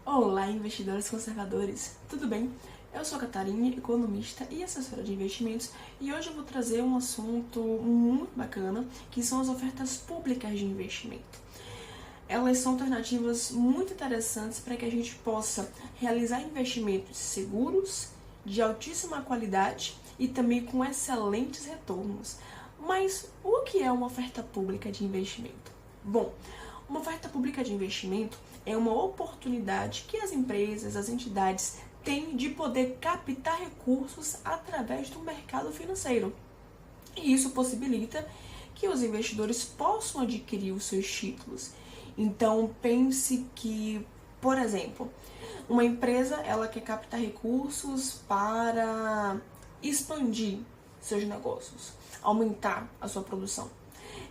Olá, investidores conservadores, tudo bem? Eu sou a Catarina, economista e assessora de investimentos, e hoje eu vou trazer um assunto muito bacana, que são as ofertas públicas de investimento. Elas são alternativas muito interessantes para que a gente possa realizar investimentos seguros, de altíssima qualidade e também com excelentes retornos. Mas o que é uma oferta pública de investimento? Bom, uma oferta pública de investimento é uma oportunidade que as empresas, as entidades têm de poder captar recursos através do mercado financeiro. E isso possibilita que os investidores possam adquirir os seus títulos. Então, pense que, por exemplo, uma empresa ela quer captar recursos para expandir seus negócios, aumentar a sua produção.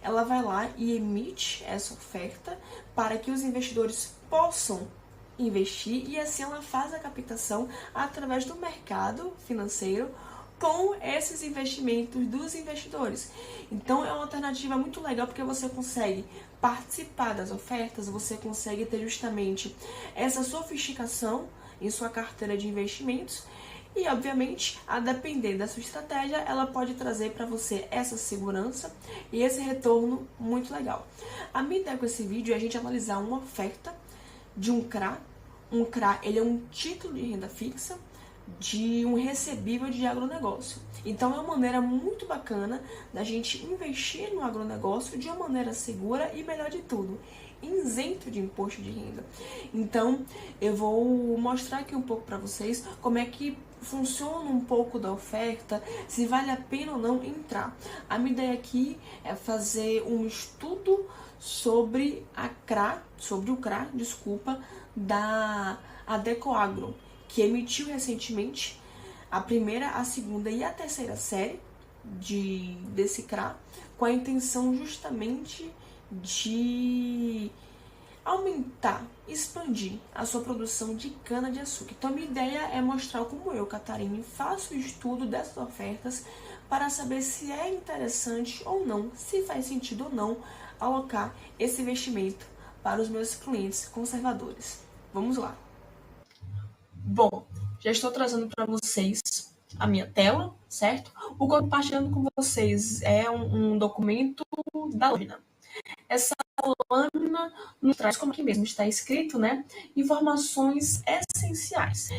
Ela vai lá e emite essa oferta para que os investidores possam investir e assim ela faz a captação através do mercado financeiro com esses investimentos dos investidores. Então é uma alternativa muito legal porque você consegue participar das ofertas, você consegue ter justamente essa sofisticação em sua carteira de investimentos e, obviamente, a depender da sua estratégia, ela pode trazer para você essa segurança e esse retorno muito legal. A minha ideia com esse vídeo é a gente analisar uma oferta de um CRA. Um CRA, ele é um título de renda fixa de um recebível de agronegócio. Então é uma maneira muito bacana da gente investir no agronegócio de uma maneira segura e, melhor de tudo, isento de imposto de renda. Então eu vou mostrar aqui um pouco para vocês como é que funciona um pouco da oferta, se vale a pena ou não entrar. A minha ideia aqui é fazer um estudo sobre o CRA, da Adecoagro, que emitiu recentemente a primeira, a segunda e a terceira série desse CRA, com a intenção justamente de aumentar, expandir a sua produção de cana-de-açúcar. Então, a minha ideia é mostrar como eu, Catarina, faço o estudo dessas ofertas para saber se é interessante ou não, se faz sentido ou não alocar esse investimento para os meus clientes conservadores. Vamos lá. Bom, já estou trazendo para vocês a minha tela, certo? O que eu estou compartilhando com vocês é um documento da lâmina. Essa lâmina nos traz, como aqui mesmo está escrito, né, informações essenciais.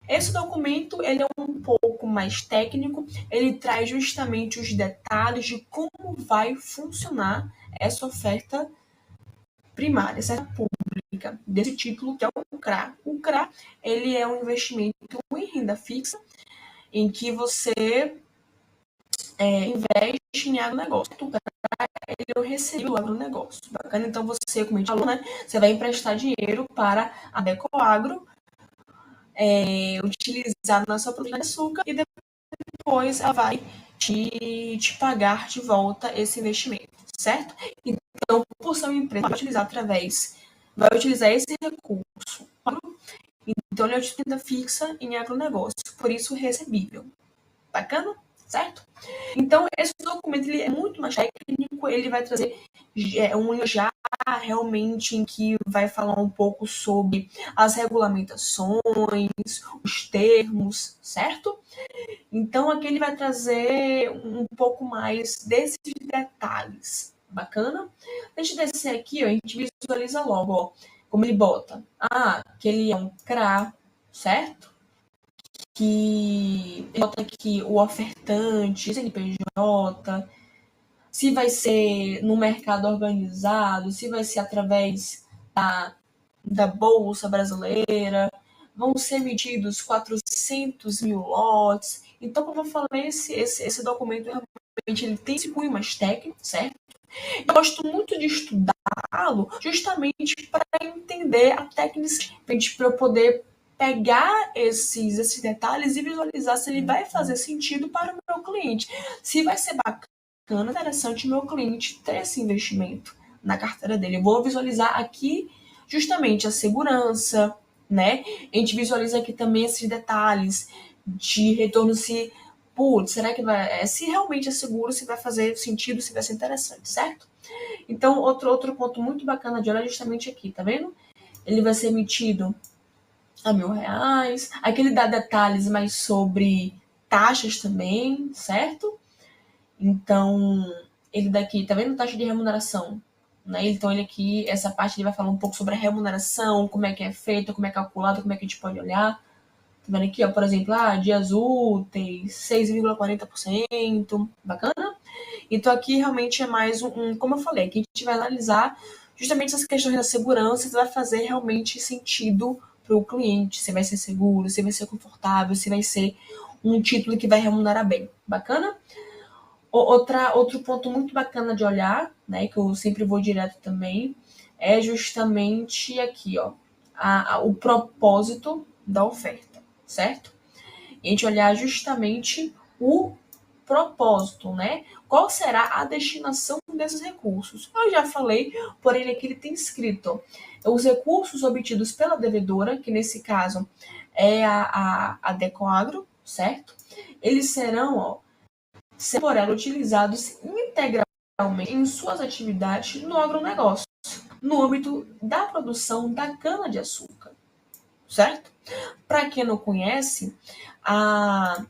Esse documento ele é um pouco mais técnico, ele traz justamente os detalhes de como vai funcionar essa oferta primária, essa pública, desse título que é o CRA. O CRA ele é um investimento em renda fixa, em que você investe em agronegócio. O CRA ele é o recebido do agronegócio. Bacana? Então você, como a gente falou, né, você vai emprestar dinheiro para a Decoagro, utilizar na sua produção de açúcar e depois ela vai te pagar de volta esse investimento, certo? Então, por ser uma empresa, vai utilizar esse recurso. Então, ele é uma renda fixa em agronegócio, por isso recebível. Bacana? Certo? Então, esse documento ele é muito mais técnico, ele vai trazer um já realmente em que vai falar um pouco sobre as regulamentações, os termos, certo? Então, aqui ele vai trazer um pouco mais desses detalhes. Bacana? Deixa eu descer aqui, ó, a gente visualiza logo, ó, como ele bota. Que ele é um CRA, certo? Que ele bota aqui o ofertante, CNPJ, se vai ser no mercado organizado, se vai ser através da Bolsa Brasileira, vão ser emitidos 400 mil lotes. Então, como eu falei, esse documento realmente ele tem esse cunho mais técnico, certo? Eu gosto muito de estudá-lo justamente para entender a técnica, para eu poder pegar esses detalhes e visualizar se ele vai fazer sentido para o meu cliente. Se vai ser bacana, interessante o meu cliente ter esse investimento na carteira dele. Eu vou visualizar aqui justamente a segurança, né? A gente visualiza aqui também esses detalhes de retorno, será que vai, se realmente é seguro, se vai fazer sentido, se vai ser interessante, certo? Então, outro ponto muito bacana de olhar é justamente aqui, tá vendo? Ele vai ser emitido a R$ 1.000. Aqui ele dá detalhes mais sobre taxas também, certo? Então, ele daqui, tá vendo taxa de remuneração? Né? Então, ele aqui, essa parte, ele vai falar um pouco sobre a remuneração, como é que é feita, como é calculado, como é que a gente pode olhar. Tá vendo aqui, ó, por exemplo, dias úteis, 6,40%, bacana? Então, aqui realmente é mais como eu falei, aqui a gente vai analisar justamente essas questões da segurança, se vai fazer realmente sentido para o cliente, se vai ser seguro, se vai ser confortável, se vai ser um título que vai remunerar bem. Bacana? Outro ponto muito bacana de olhar, né, que eu sempre vou direto também, é justamente aqui, ó, o propósito da oferta, certo? E a gente olhar justamente o propósito, né? Qual será a destinação desses recursos? Eu já falei, porém aqui ele tem escrito os recursos obtidos pela devedora, que nesse caso é a Decoagro, certo? Eles serão, ó, por ela utilizados integralmente em suas atividades no agronegócio, no âmbito da produção da cana-de-açúcar, certo? Para quem não conhece, a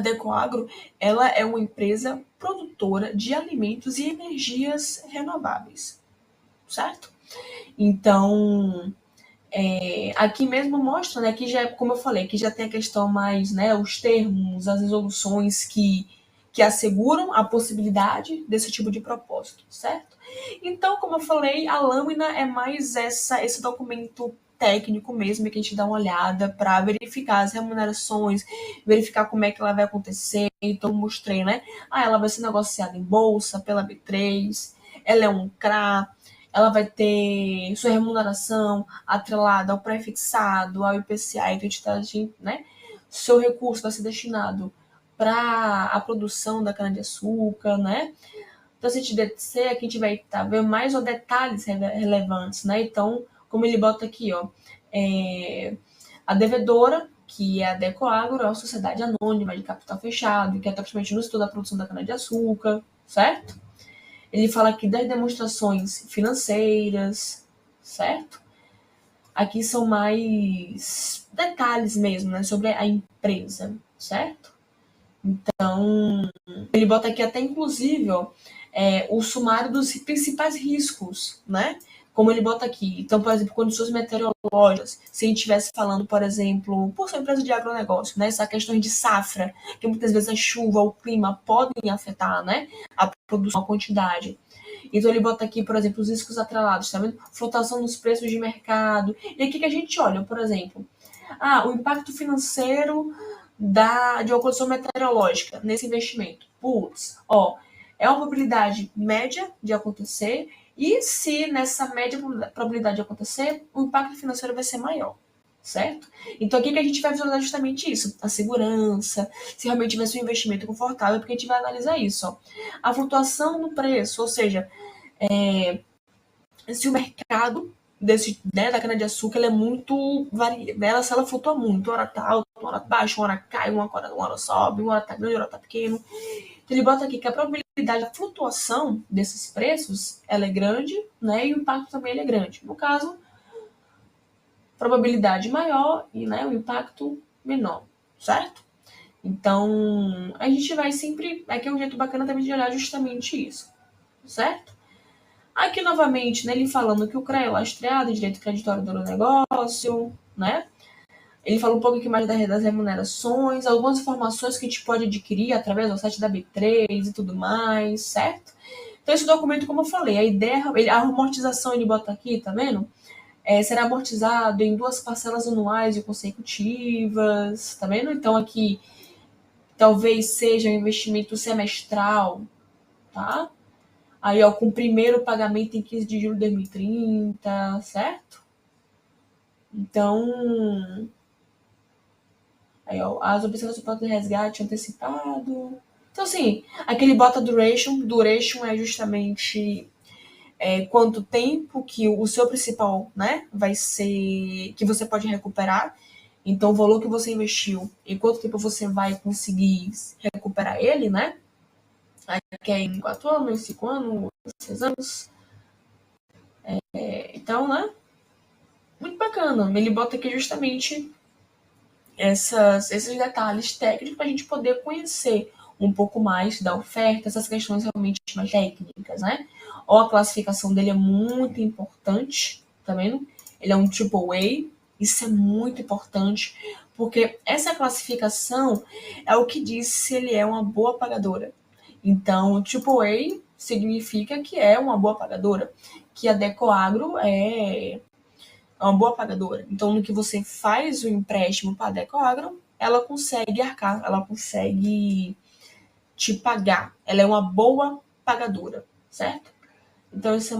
Decoagro, ela é uma empresa produtora de alimentos e energias renováveis, certo? Então, aqui mesmo mostra, né, que já, como eu falei, que já tem a questão mais, né, os termos, as resoluções que asseguram a possibilidade desse tipo de propósito, certo? Então, como eu falei, a lâmina é mais esse documento técnico mesmo, que a gente dá uma olhada para verificar as remunerações, verificar como é que ela vai acontecer. Então, mostrei, né? Ela vai ser negociada em bolsa pela B3, ela é um CRA, ela vai ter sua remuneração atrelada ao pré-fixado, ao IPCA, identidade, né? Seu recurso vai ser destinado para a produção da cana-de-açúcar, né? Então, se a gente descer, aqui a gente vai ver mais os detalhes relevantes, né? Então, como ele bota aqui, ó, a devedora, que é a Decoagro, é uma sociedade anônima de capital fechado, que atua principalmente no estudo da produção da cana-de-açúcar, certo? Ele fala aqui das demonstrações financeiras, certo? Aqui são mais detalhes mesmo, né, sobre a empresa, certo? Então, ele bota aqui até, inclusive, ó, o sumário dos principais riscos, né? Como ele bota aqui. Então, por exemplo, condições meteorológicas. Se a gente estivesse falando, por exemplo, por ser uma empresa de agronegócio, né? Essa questão de safra, que muitas vezes a chuva, o clima podem afetar, né? A produção, a quantidade. Então, ele bota aqui, por exemplo, os riscos atrelados, tá vendo? Flutuação dos preços de mercado. E aqui que a gente olha, por exemplo, o impacto financeiro de uma condição meteorológica nesse investimento. Putz, ó, é uma probabilidade média de acontecer, e se nessa média probabilidade de acontecer, o impacto financeiro vai ser maior, certo? Então aqui que a gente vai visualizar justamente isso, a segurança, se realmente vai ser um investimento confortável, porque a gente vai analisar isso, ó. A flutuação no preço, ou seja, se o mercado né, da cana-de-açúcar ela é muito variada, se ela flutua muito, uma hora tá alta, uma hora tá baixa, uma hora cai, uma hora sobe, uma hora tá grande, uma hora tá pequeno. Então ele bota aqui que a probabilidade da flutuação desses preços ela é grande, né, e o impacto também ele é grande. No caso, probabilidade maior e, né, o impacto menor, certo? Então, a gente vai sempre. Aqui é um jeito bacana também de olhar justamente isso, certo? Aqui, novamente, né, ele falando que o CRA é lastreado, direito creditório do negócio, né? Ele fala um pouco aqui mais das remunerações, algumas informações que a gente pode adquirir através do site da B3 e tudo mais, certo? Então, esse documento, como eu falei, a ideia, a amortização ele bota aqui, tá vendo? Será amortizado em 2 parcelas anuais e consecutivas, tá vendo? Então, aqui, talvez seja um investimento semestral, tá? Aí, ó, com o primeiro pagamento em 15 de julho de 2030, certo? Então, aí, ó, as observações do plano de resgate antecipado. Então, assim, aqui ele bota duration. Duration é justamente quanto tempo que o seu principal, né, vai ser, que você pode recuperar. Então, o valor que você investiu, em quanto tempo você vai conseguir recuperar ele, né? Aqui é em 4 anos, 5 anos, 6 anos. Então, né? muito bacana. Ele bota aqui justamente esses detalhes técnicos para a gente poder conhecer um pouco mais da oferta, essas questões realmente mais técnicas, né? Ou a classificação dele é muito importante, tá vendo? Ele é um triple A, isso é muito importante, porque essa classificação é o que diz se ele é uma boa pagadora. Então, o triple A significa que é uma boa pagadora, que a Decoagro é uma boa pagadora. Então, no que você faz o empréstimo para a Decoagro, ela consegue arcar, ela consegue te pagar. Ela é uma boa pagadora, certo? Então, isso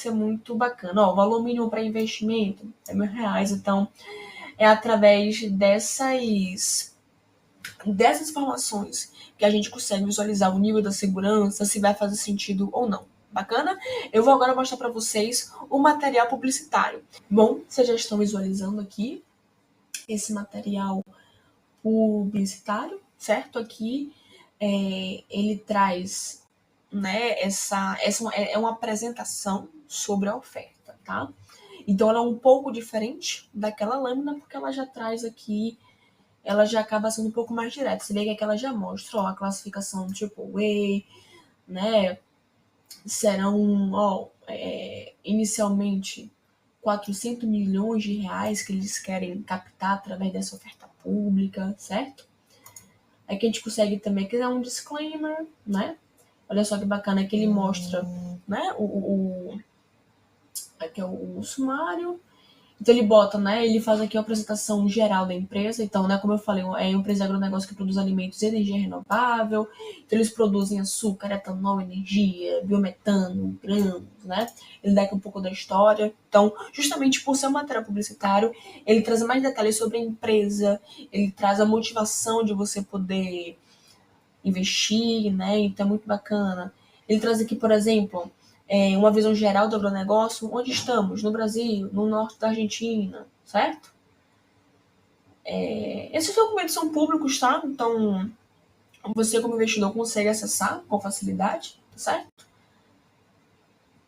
é muito bacana. Ó, o valor mínimo para investimento é R$ 1.000. Então, é através dessas informações que a gente consegue visualizar o nível da segurança, se vai fazer sentido ou não. Bacana? Eu vou agora mostrar para vocês o material publicitário. Bom, vocês já estão visualizando aqui esse material publicitário, certo? Aqui ele traz, né, essa é uma apresentação sobre a oferta, tá? Então ela é um pouco diferente daquela lâmina, porque ela já traz aqui, ela já acaba sendo um pouco mais direta. Você vê que aqui ela já mostra, ó, a classificação triple A, né? Serão, ó, inicialmente 400 milhões de reais que eles querem captar através dessa oferta pública, certo? Aqui a gente consegue também criar um disclaimer, né? Olha só que bacana que ele mostra, né? Aqui é o sumário. Então ele bota, né? Ele faz aqui a apresentação geral da empresa. Então, né, como eu falei, é uma empresa de agronegócio que produz alimentos e energia renovável. Então eles produzem açúcar, etanol, energia, biometano, grãos, né? Ele dá aqui um pouco da história. Então, justamente por ser um material publicitário, ele traz mais detalhes sobre a empresa, ele traz a motivação de você poder investir, né? Então é muito bacana. Ele traz aqui, por exemplo, uma visão geral do agronegócio, onde estamos, no Brasil, no norte da Argentina, certo? Esses documentos são públicos, tá? Então, você como investidor consegue acessar com facilidade, certo?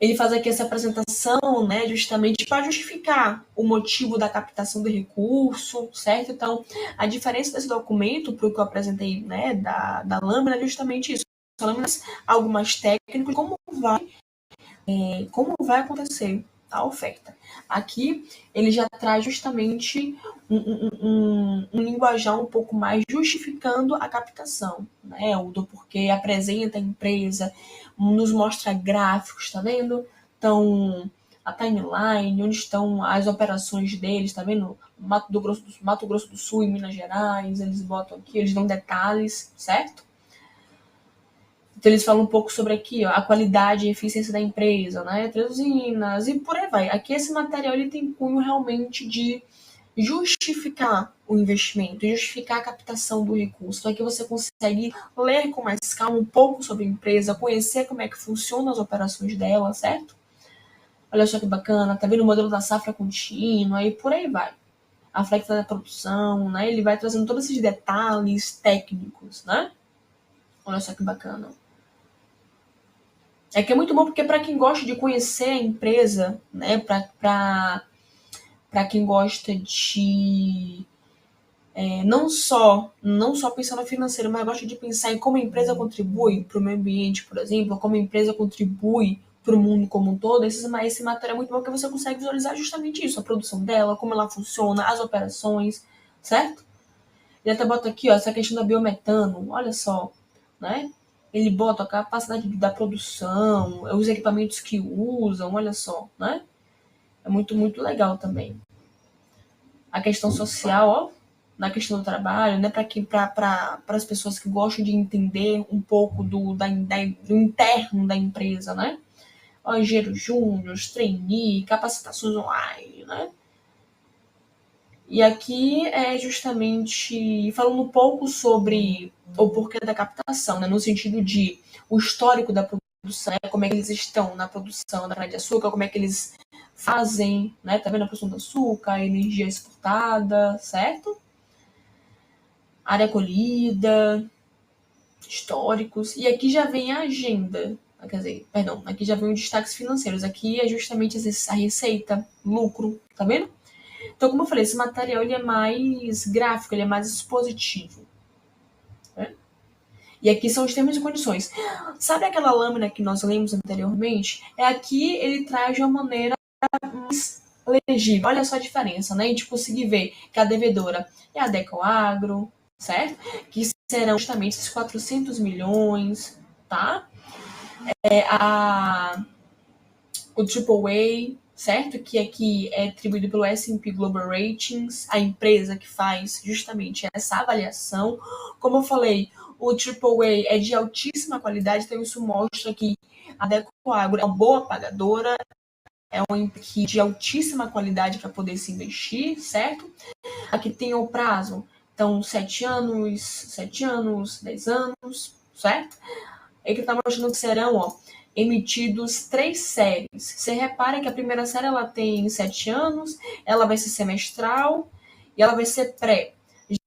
Ele faz aqui essa apresentação, né, justamente para justificar o motivo da captação do recurso, certo? Então, a diferença desse documento para o que eu apresentei, né, da lâmina é justamente isso. A lâmina é algo mais técnico, como vai acontecer a oferta. Aqui, ele já traz justamente um linguajar um pouco mais justificando a captação, né? O do porquê, apresenta a empresa, nos mostra gráficos, tá vendo? Então, a timeline, onde estão as operações deles, tá vendo? Mato Grosso do Sul e Minas Gerais, eles botam aqui, eles dão detalhes, certo? Então eles falam um pouco sobre aqui, ó, a qualidade e eficiência da empresa, né? Três usinas e por aí vai. Aqui esse material ele tem cunho realmente de justificar o investimento, justificar a captação do recurso. Então aqui você consegue ler com mais calma um pouco sobre a empresa, conhecer como é que funcionam as operações dela, certo? Olha só que bacana, tá vendo o modelo da safra contínua e por aí vai. A flexibilidade da produção, né? Ele vai trazendo todos esses detalhes técnicos, né? Olha só que bacana. É que é muito bom porque para quem gosta de conhecer a empresa, né, para quem gosta de não só pensar no financeiro, mas gosta de pensar em como a empresa contribui para o meio ambiente, por exemplo, como a empresa contribui para o mundo como um todo, esse material é muito bom porque você consegue visualizar justamente isso, a produção dela, como ela funciona, as operações, certo? Ele até bota aqui, ó, essa questão da biometano, olha só, né? Ele bota a capacidade da produção, os equipamentos que usam, olha só, né? É muito, muito legal também. A questão social, ó, na questão do trabalho, né? Para as pessoas que gostam de entender um pouco do interno da empresa, né? Ó, engenheiro júnior, trainee, capacitações online, né? E aqui é justamente falando um pouco sobre o porquê da captação, né? No sentido de o histórico da produção, né? Como é que eles estão na produção da cana-de-açúcar, como é que eles fazem, né? Tá vendo a produção do açúcar, a energia exportada, certo? Área colhida, históricos. E aqui já vem a agenda. Quer dizer, perdão, aqui já vem os destaques financeiros. Aqui é justamente a receita, lucro, tá vendo? Então, como eu falei, esse material ele é mais gráfico, ele é mais expositivo. Né? E aqui são os termos e condições. Sabe aquela lâmina que nós lemos anteriormente? Aqui ele traz de uma maneira mais legível. Olha só a diferença, né? A gente conseguir ver que a devedora é a Adecoagro, certo? Que serão justamente esses 400 milhões, tá? O AAA, certo? Que aqui é atribuído pelo S&P Global Ratings, a empresa que faz justamente essa avaliação. Como eu falei, o AAA é de altíssima qualidade, então isso mostra que a Adecoagro é uma boa pagadora, é uma empresa de altíssima qualidade para poder se investir, certo? Aqui tem o prazo, então 7 anos, 10 anos, certo? Aqui está mostrando que serão, emitidos 3 séries. Você repara que a primeira série ela tem 7 anos, ela vai ser semestral e ela vai ser pré.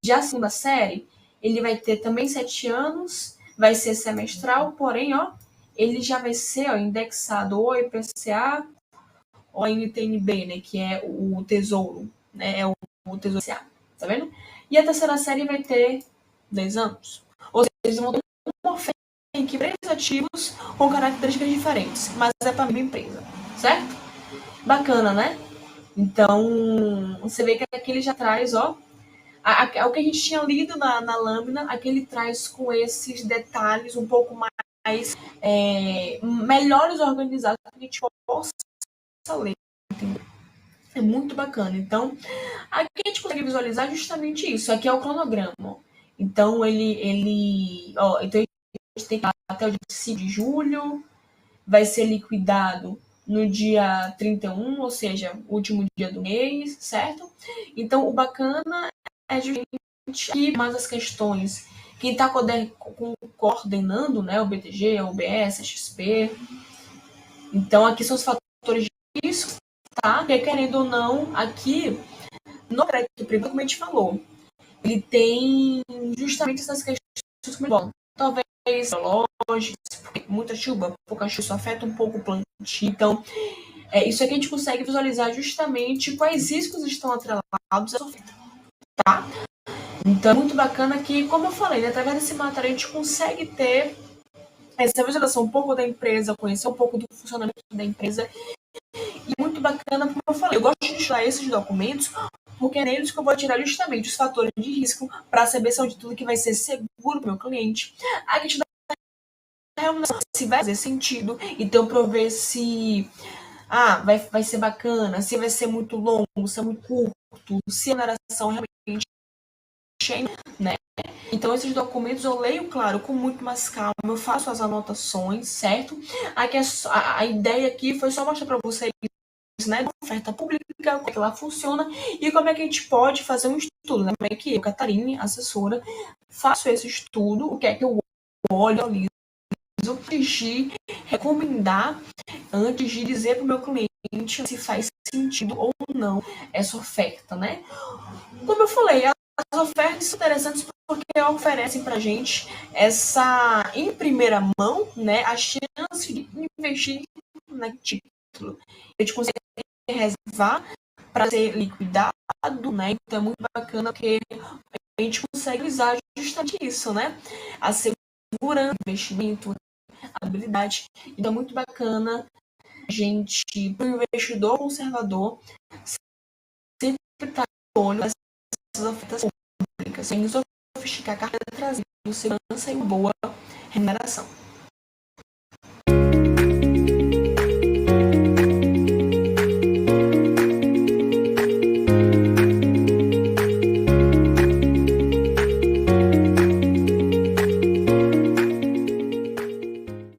Já a segunda série, ele vai ter também 7 anos, vai ser semestral, porém, ele já vai ser indexado ou IPCA ou NTNB, né, que é o Tesouro, né, é o Tesouro IPCA, tá vendo? E a terceira série vai ter 10 anos. Ou seja, eles vão ter uma oferta em que três ativos com características diferentes, mas é para a mesma empresa, certo? Bacana, né? Então, você vê que aqui ele já traz, o que a gente tinha lido na lâmina, aqui ele traz com esses detalhes um pouco mais melhores organizados para que a gente possa ler. Entendeu? É muito bacana. Então, aqui a gente consegue visualizar justamente isso. Aqui é o cronograma. Então, então a gente tem até o dia 5 de julho, vai ser liquidado no dia 31, ou seja, último dia do mês, certo? Então, o bacana é justamente aqui mais as questões. Quem está coordenando, né, o BTG, a UBS, a XP. Então, aqui são os fatores de risco, tá? Porque, querendo ou não, aqui no crédito privado, como a gente falou, ele tem justamente essas questões como bom, talvez lógicas, porque muita chuva, pouca chuva, isso afeta um pouco o plantio. Então, isso aqui a gente consegue visualizar justamente quais riscos estão atrelados à oferta, tá? Então, é muito bacana que, como eu falei, né, através desse material a gente consegue ter essa visualização um pouco da empresa, conhecer um pouco do funcionamento da empresa. E muito bacana, como eu falei, eu gosto de estudar esses documentos porque é neles que eu vou tirar justamente os fatores de risco para saber se é de tudo que vai ser seguro para o meu cliente. A questão da remuneração, se vai fazer sentido, então para eu ver se vai ser bacana, se vai ser muito longo, se é muito curto, se a remuneração realmente é, né? Então, esses documentos eu leio, claro, com muito mais calma, eu faço as anotações, certo? Aqui a ideia aqui foi só mostrar para vocês, né, da oferta pública, como é que ela funciona e como é que a gente pode fazer um estudo, né? Como é que eu, Catarina, assessora, faço esse estudo, o que é que eu olho, analiso, antes de recomendar, antes de dizer para o meu cliente se faz sentido ou não essa oferta, né? Como eu falei, as ofertas são interessantes porque oferecem para a gente essa, em primeira mão, né, a chance de investir naquele título. A gente consegue reservar para ser liquidado, né? Então é muito bacana porque a gente consegue usar justamente isso, né? A segurança, o investimento, a habilidade. Então é muito bacana a gente, para o investidor conservador, sempre estar de olho nessas ofertas públicas, sem sofisticar a carteira trazendo segurança e uma boa remuneração.